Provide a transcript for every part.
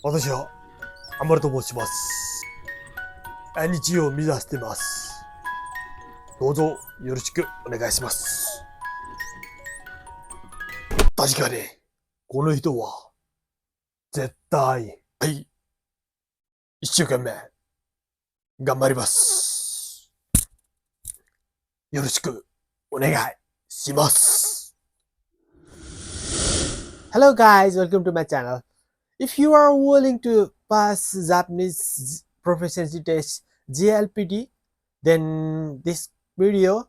私はアマルと申します。日を目指してます。どうぞよろしくお願いします。確かに、この人は、絶対、はい、一週間目、頑張ります。よろしくお願いします。Hello guys, welcome to my channel. If you are willing to pass Japanese proficiency test JLPT, then this video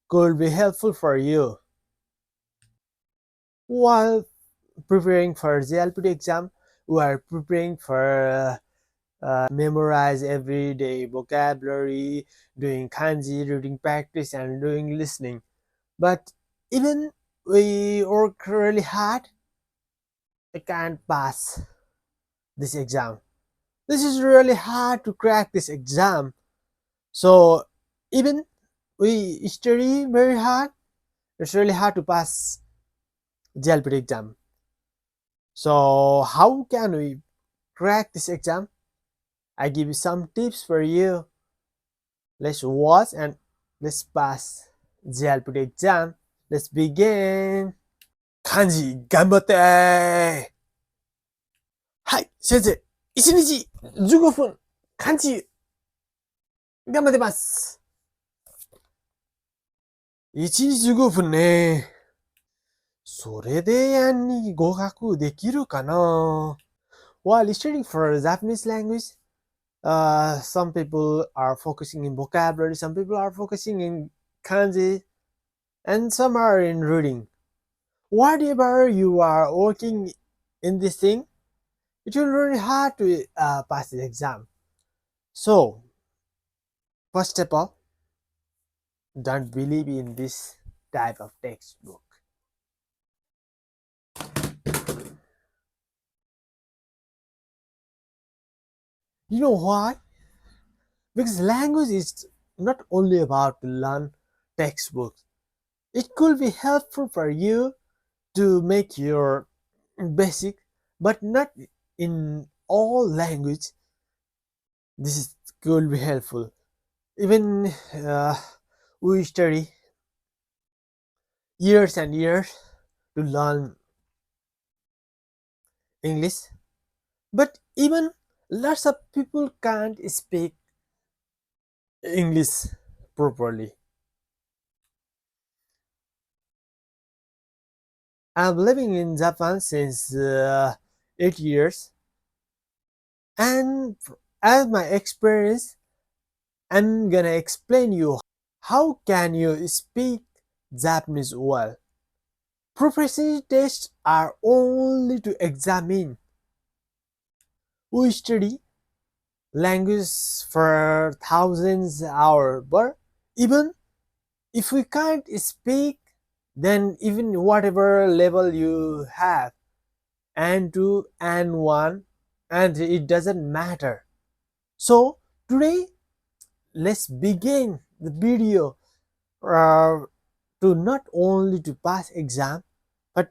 could be helpful for you. While preparing for JLPT exam, we are preparing for memorize everyday vocabulary, doing kanji, reading practice, and doing listening. But even we work really hard, I can't pass this exam. This is really hard to crack this exam. So even we study very hard, it's really hard to pass JLPT exam. So how can we crack this exam? I give you some tips for you. Let's watch and let's pass JLPT exam. Let's begin. 漢字頑張って。はい、先生。1日15分漢字頑張ってます。1日15分ね。それでやんに合格できるかな？ While studying for Japanese language, some people are focusing in vocabulary, some people are focusing in kanji, and some are in reading. Whatever you are working in this thing, it will be really hard to pass the exam. So, first of all, don't believe in this type of textbook. You know why? Because language is not only about to learn textbooks. It could be helpful for you to make your basic, but not in all language. This could be helpful. Even we study years and years to learn English, but even lots of people can't speak English properly. I'm living in Japan since 8 years, and as my experience, I'm gonna explain you how can you speak Japanese well. Proficiency tests are only to examine. We study language for thousands of hours, but even if we can't speak, then even whatever level you have, N2, N1, and it doesn't matter. So today, let's begin the video to not only to pass exam, but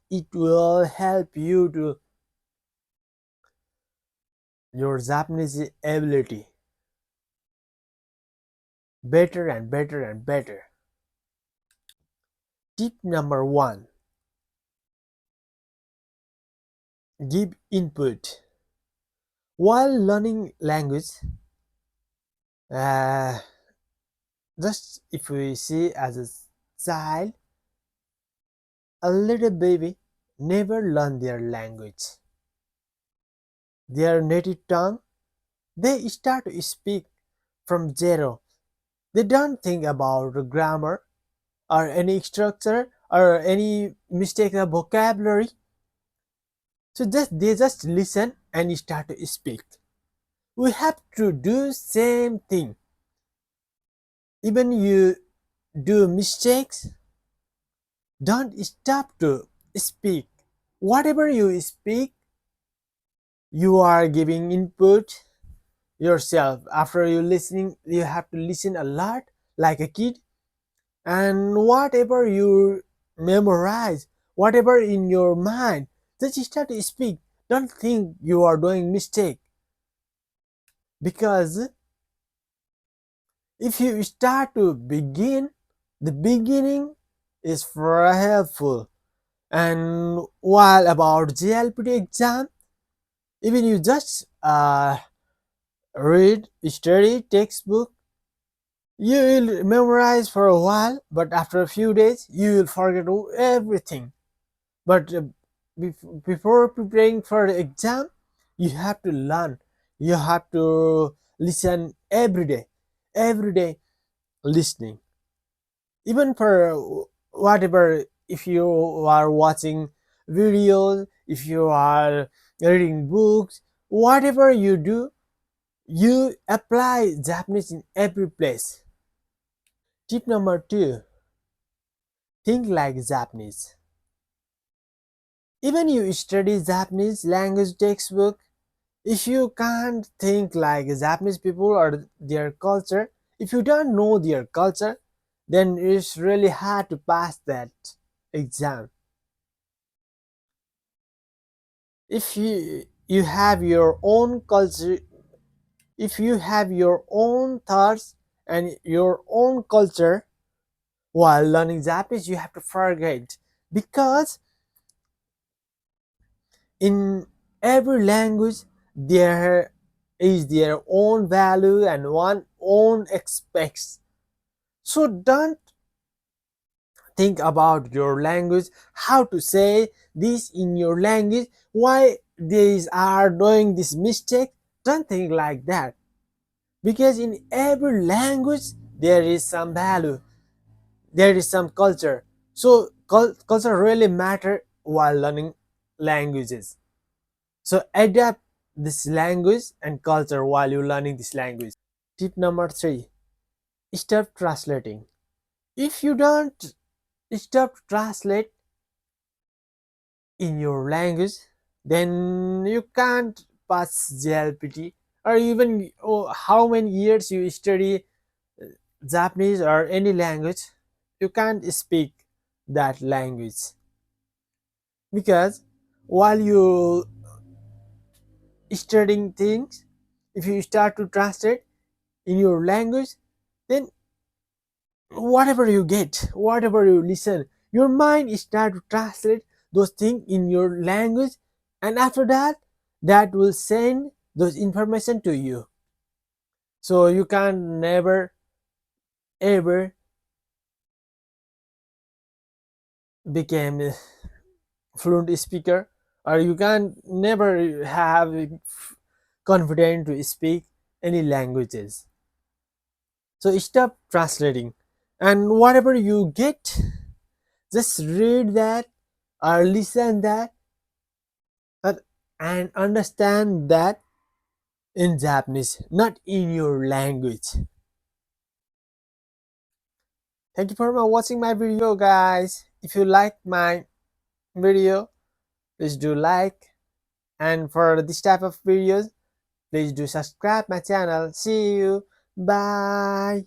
it will help you to your Japanese ability better and better and better. Tip number 1: give input. While learning language, just if we see as a child, a little baby never learn their language, their native tongue. They start to speak from zero. They don't think about the grammar or any structure or any mistake of vocabulary. So they just listen and start to speak. We have to do same thing. Even you do mistakes, don't stop to speak. Whatever you speak, you are giving input yourself. After you listening, you have to listen a lot like a kid, and whatever you memorize, whatever in your mind, just start to speak. Don't think you are doing mistake, because if you start to begin, the beginning is for helpful. And while about JLPT exam, even you just read, study textbook, you will memorize for a while, but after a few days you will forget everything. But before preparing for the exam, you have to learn. You have to listen every day listening. Even for whatever, if you are watching videos, if you are reading books, whatever you do, you apply Japanese in every place. Tip number 2: think like Japanese. Even you study Japanese language textbook, if you can't think like Japanese people or their culture, if you don't know their culture, then it's really hard to pass that exam. If you have your own culture, if you have your own thoughts and your own culture while learning Japanese, you have to forget, because in every language there is their own value and one own expects. So don't think about your language, how to say this in your language, why these are doing this mistake. Don't think like that, because in every language there is some value, there is some culture. So culture really matter while learning languages. So adapt this language and culture while you're learning this language. Tip number 3: stop translating. If you don't stop translate in your language, then you can't pass JLPT. Or even how many years you study Japanese or any language, you can't speak that language, because while you studying things, if you start to translate in your language, then whatever you get, whatever you listen, your mind start to translate those things in your language, and after that, that will send those information to you. So you can never ever become a fluent speaker, or you can never have confident to speak any languages. So stop translating, and whatever you get, just read that or listen that, uh, and understand that in Japanese, not in your language. Thank you for watching my video, guys. If you like my video, please do like, and for this type of videos, please do subscribe my channel. See you. Bye.